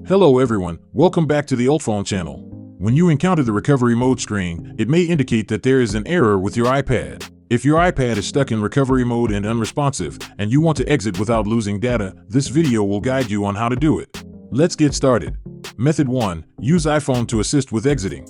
Hello everyone, welcome back to the UltFone channel. When you encounter the recovery mode screen, it may indicate that there is an error with your iPad. If your iPad is stuck in recovery mode and unresponsive, and you want to exit without losing data, this video will guide you on how to do it. Let's get started. Method 1. Use iPhone to assist with exiting.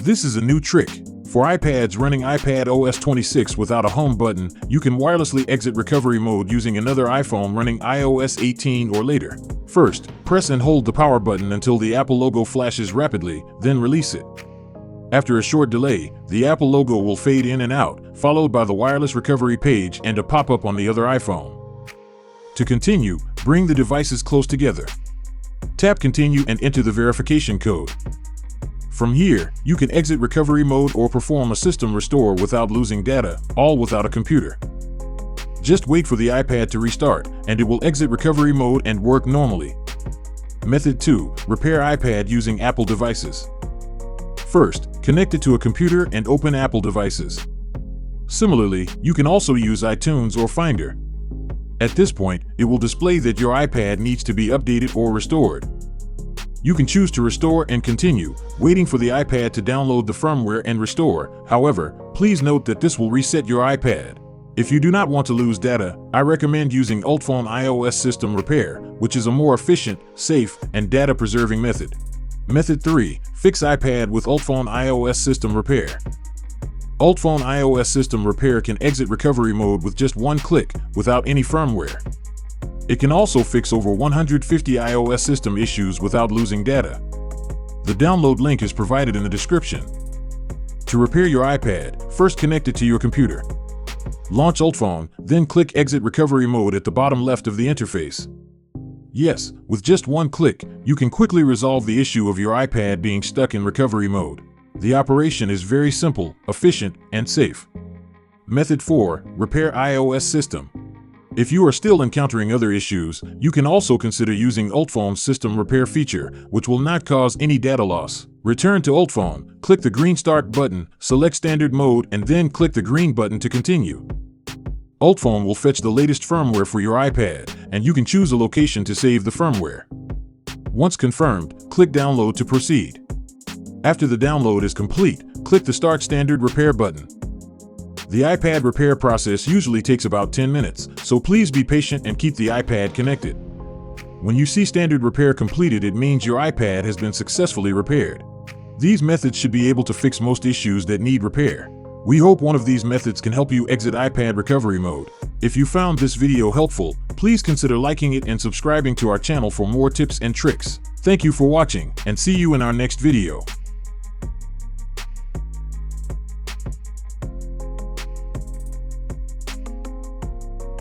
This is a new trick. For iPads running iPad OS 26 without a home button, you can wirelessly exit recovery mode using another iPhone running iOS 18 or later. First, press and hold the power button until the Apple logo flashes rapidly, then release it. After a short delay, the Apple logo will fade in and out, followed by the wireless recovery page and a pop-up on the other iPhone. To continue, bring the devices close together. Tap Continue and enter the verification code. From here, you can exit recovery mode or perform a system restore without losing data, all without a computer. Just wait for the iPad to restart, and it will exit recovery mode and work normally. Method 2. Repair iPad using Apple devices. First, connect it to a computer and open Apple devices. Similarly, you can also use iTunes or Finder. At this point, it will display that your iPad needs to be updated or restored. You can choose to restore and continue, waiting for the iPad to download the firmware and restore. However, please note that this will reset your iPad. If you do not want to lose data, I recommend using UltFone iOS System Repair, which is a more efficient, safe, and data-preserving method. Method 3. Fix iPad with UltFone iOS System Repair. UltFone iOS System Repair can exit recovery mode with just one click, without any firmware. It can also fix over 150 iOS system issues without losing data. The download link is provided in the description. To repair your iPad, first connect it to your computer. Launch UltFone, then click Exit Recovery Mode at the bottom left of the interface. Yes, with just one click, you can quickly resolve the issue of your iPad being stuck in recovery mode. The operation is very simple, efficient, and safe. Method 4. Repair iOS system. If you are still encountering other issues, you can also consider using UltFone's System Repair feature, which will not cause any data loss. Return to UltFone, click the green Start button, select Standard Mode, and then click the green button to continue. UltFone will fetch the latest firmware for your iPad, and you can choose a location to save the firmware. Once confirmed, click Download to proceed. After the download is complete, click the Start Standard Repair button. The iPad repair process usually takes about 10 minutes, so please be patient and keep the iPad connected. When you see standard repair completed, it means your iPad has been successfully repaired. These methods should be able to fix most issues that need repair. We hope one of these methods can help you exit iPad recovery mode. If you found this video helpful, please consider liking it and subscribing to our channel for more tips and tricks. Thank you for watching, and see you in our next video.